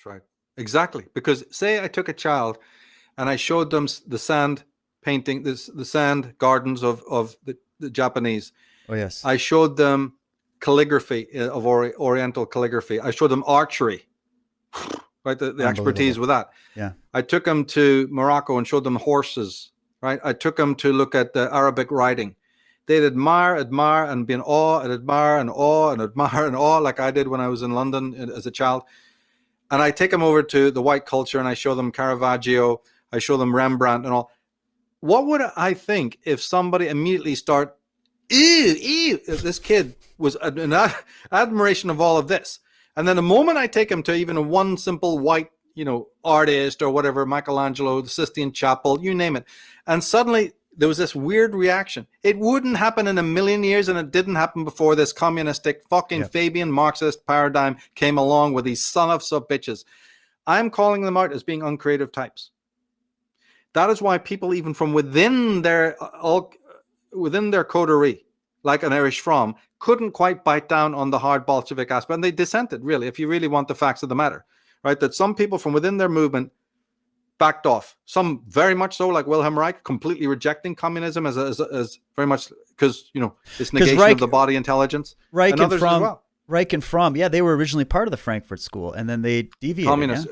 That's right. Exactly. Because say I took a child and I showed them the sand painting, the sand gardens of the Japanese. Oh yes. I showed them calligraphy of Oriental calligraphy. I showed them archery, right? The expertise Unbelievable. with that. Yeah. I took them to Morocco and showed them horses, right? I took them to look at the Arabic writing. They'd admire, and be in awe, and admire and awe, and admire and awe, like I did when I was in London as a child. And I take them over to the white culture and I show them Caravaggio, I show them Rembrandt and all. What would I think if somebody immediately start, ew, if this kid was an admiration of all of this. And then the moment I take him to even a one simple white, artist or whatever, Michelangelo, the Sistine Chapel, you name it. And suddenly there was this weird reaction. It wouldn't happen in a million years, and it didn't happen before this communistic fucking Fabian Marxist paradigm came along with these son of bitches. I'm calling them out as being uncreative types. That is why people, even from within their coterie, like an Irish Fromm, couldn't quite bite down on the hard Bolshevik aspect. And they dissented, really, if you really want the facts of the matter, right? That some people from within their movement backed off. Some very much so, like Wilhelm Reich, completely rejecting communism as very much because, this negation of the body intelligence. Reich and others as well. Reich and Fromm, they were originally part of the Frankfurt School, and then they deviated. Communists.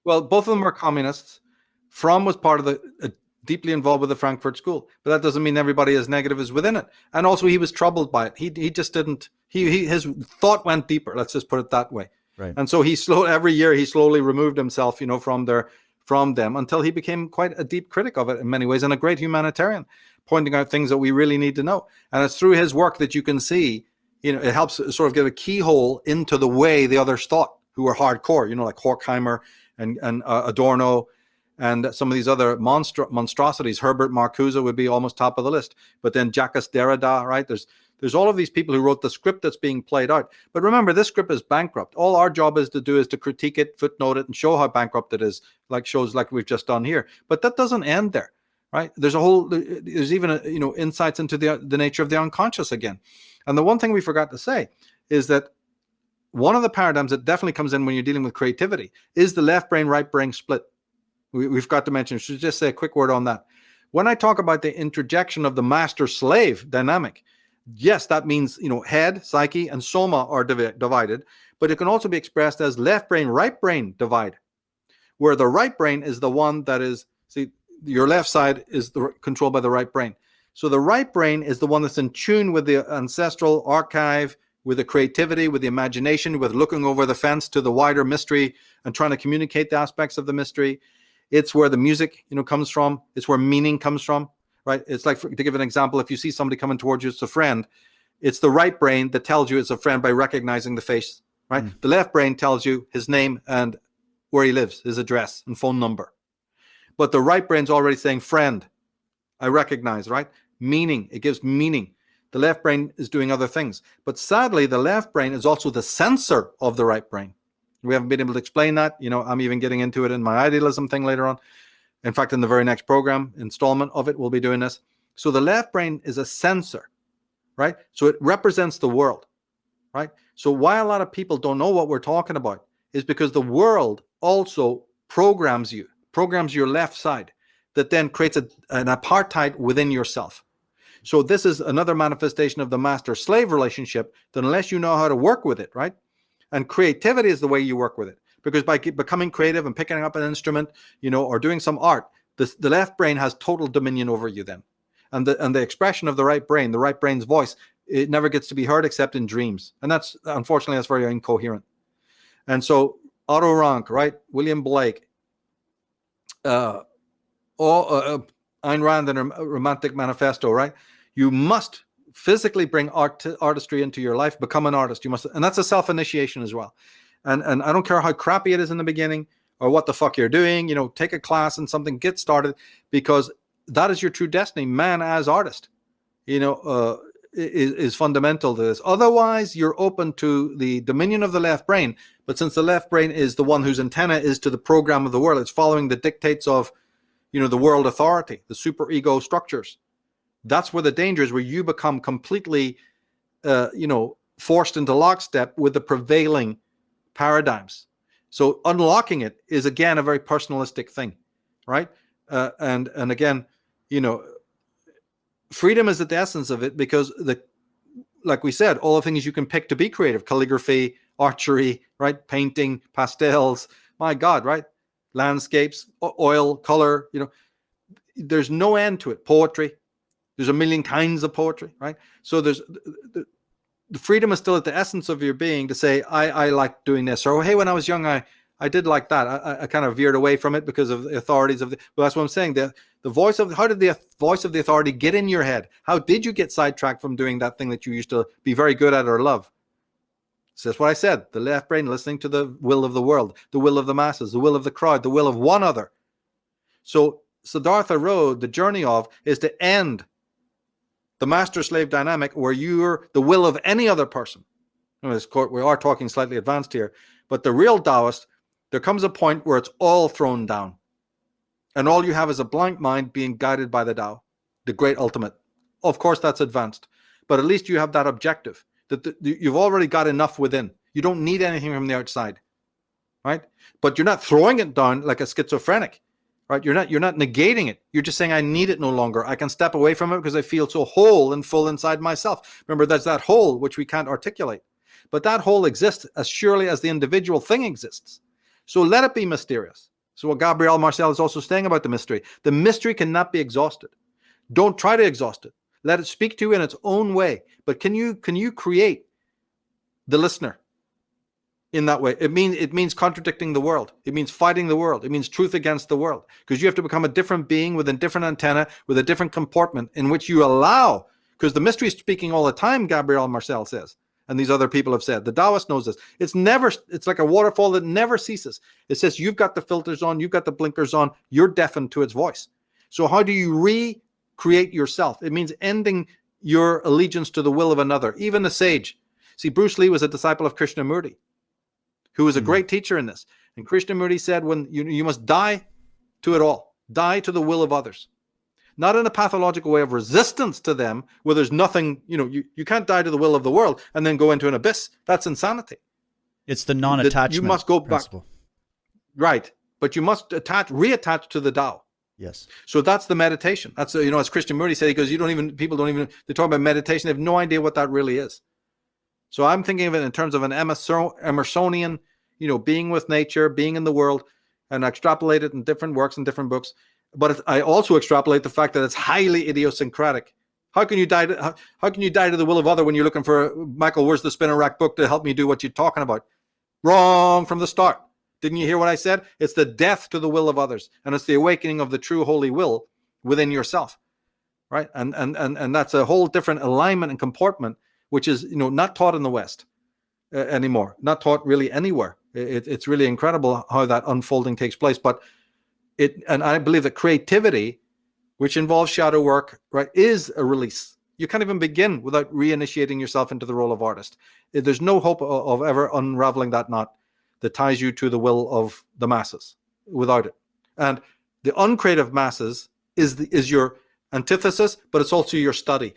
Well, both of them were communists. Fromm was part of the deeply involved with the Frankfurt School, but that doesn't mean everybody as negative as within it. And also, he was troubled by it. He just didn't. His thought went deeper. Let's just put it that way. Right. And so every year he slowly removed himself, from them until he became quite a deep critic of it in many ways and a great humanitarian, pointing out things that we really need to know. And it's through his work that you can see, it helps sort of give a keyhole into the way the others thought, who were hardcore, like Horkheimer and Adorno. And some of these other monstrosities, Herbert Marcuse would be almost top of the list. But then Jacques Derrida, right? There's all of these people who wrote the script that's being played out. But remember, this script is bankrupt. All our job is to critique it, footnote it, and show how bankrupt it is, like shows like we've just done here. But that doesn't end there, right? There's even insights into the nature of the unconscious again. And the one thing we forgot to say is that one of the paradigms that definitely comes in when you're dealing with creativity is the left brain, right brain split. We've got to mention, should just say a quick word on that. When I talk about the interjection of the master-slave dynamic, yes, that means, head, psyche, and soma are divided, but it can also be expressed as left brain, right brain divide, where the right brain is the one that is, your left side is controlled by the right brain. So the right brain is the one that's in tune with the ancestral archive, with the creativity, with the imagination, with looking over the fence to the wider mystery and trying to communicate the aspects of the mystery. It's where the music, comes from. It's where meaning comes from, right? It's like, to give an example, if you see somebody coming towards you, it's a friend. It's the right brain that tells you it's a friend by recognizing the face, right? Mm. The left brain tells you his name and where he lives, his address and phone number. But the right brain's already saying, friend, I recognize, right? Meaning, it gives meaning. The left brain is doing other things. But sadly, the left brain is also the censor of the right brain. We haven't been able to explain that. I'm even getting into it in my idealism thing later on. In fact, in the very next program, installment of it, we'll be doing this. So the left brain is a censor, right? So it represents the world, right? So why a lot of people don't know what we're talking about is because the world also programs your left side, that then creates an apartheid within yourself. So this is another manifestation of the master-slave relationship, that unless you know how to work with it, right? And creativity is the way you work with it, because by becoming creative and picking up an instrument, or doing some art, the left brain has total dominion over you then. And the expression of the right brain's voice, it never gets to be heard except in dreams. And unfortunately, that's very incoherent. And so Otto Rank, right? William Blake, Ayn Rand and her Romantic Manifesto, right? You must physically bring artistry into your life, become an artist. You must, and that's a self-initiation as well. And I don't care how crappy it is in the beginning or what the fuck you're doing, take a class and something, get started, because that is your true destiny. Man as artist, is fundamental to this. Otherwise, you're open to the dominion of the left brain. But since the left brain is the one whose antenna is to the program of the world, it's following the dictates of, the world authority, the superego structures. That's where the danger is, where you become completely, forced into lockstep with the prevailing paradigms. So unlocking it is, again, a very personalistic thing, right? And again, freedom is at the essence of it, because like we said, all the things you can pick to be creative: calligraphy, archery, right? Painting, pastels, my God, right? Landscapes, oil, color, there's no end to it. Poetry, there's a million kinds of poetry, right? So there's the freedom is still at the essence of your being to say, I like doing this, or hey, when I was young, I did like that. I kind of veered away from it because of the authorities of well, that's what I'm saying. The voice of, how did the voice of the authority get in your head? How did you get sidetracked from doing that thing that you used to be very good at or love? So that's what I said. The left brain listening to the will of the world, the will of the masses, the will of the crowd, the will of one other. So Siddhartha Road, the journey of, is to end the master-slave dynamic where you're the will of any other person. We are talking slightly advanced here, but the real Taoist, there comes a point where it's all thrown down, and all you have is a blank mind being guided by the Tao, the great ultimate. Of course, that's advanced, but at least you have that objective, that you've already got enough within. You don't need anything from the outside, right? But you're not throwing it down like a schizophrenic, right? You're not negating it. You're just saying, I need it no longer. I can step away from it because I feel so whole and full inside myself. Remember, there's that whole which we can't articulate, but that whole exists as surely as the individual thing exists. So let it be mysterious. So what Gabriel Marcel is also saying about the mystery cannot be exhausted. Don't try to exhaust it. Let it speak to you in its own way. But can you create the listener in that way? It means contradicting the world. It means fighting the world. It means truth against the world, because you have to become a different being with a different antenna, with a different comportment in which you allow, because the mystery is speaking all the time, Gabriel Marcel says, and these other people have said. The Taoist knows this. It's like a waterfall that never ceases. It says you've got the filters on, you've got the blinkers on, you're deafened to its voice. So how do you recreate yourself? It means ending your allegiance to the will of another, even a sage. See, Bruce Lee was a disciple of Krishnamurti, who was a great teacher in this. And Krishnamurti said, when you must die to it all, die to the will of others. Not in a pathological way of resistance to them, where there's nothing, you can't die to the will of the world and then go into an abyss. That's insanity. It's the non-attachment You must go principle. back. Right. But you must reattach to the Tao. Yes. So that's the meditation. That's, as Krishnamurti said, he goes, people don't even, they talk about meditation. They have no idea what that really is. So I'm thinking of it in terms of an Emersonian, being with nature, being in the world, and I extrapolate it in different works and different books. But I also extrapolate the fact that it's highly idiosyncratic. How can you die to the will of other when you're looking for, Michael, where's the spinner rack book to help me do what you're talking about? Wrong from the start. Didn't you hear what I said? It's the death to the will of others, and it's the awakening of the true holy will within yourself, right? And that's a whole different alignment and comportment, which is not taught in the West anymore, not taught really anywhere. It's really incredible how that unfolding takes place. But and I believe that creativity, which involves shadow work, right, is a release. You can't even begin without reinitiating yourself into the role of artist. There's no hope of ever unraveling that knot that ties you to the will of the masses without it. And the uncreative masses is your antithesis, but it's also your study.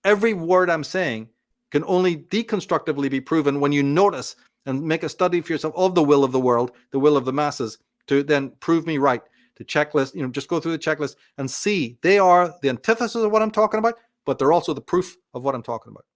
Every word I'm saying can only deconstructively be proven when you notice and make a study for yourself of the will of the world, the will of the masses, to then prove me right. The checklist, just go through the checklist and see they are the antithesis of what I'm talking about, but they're also the proof of what I'm talking about.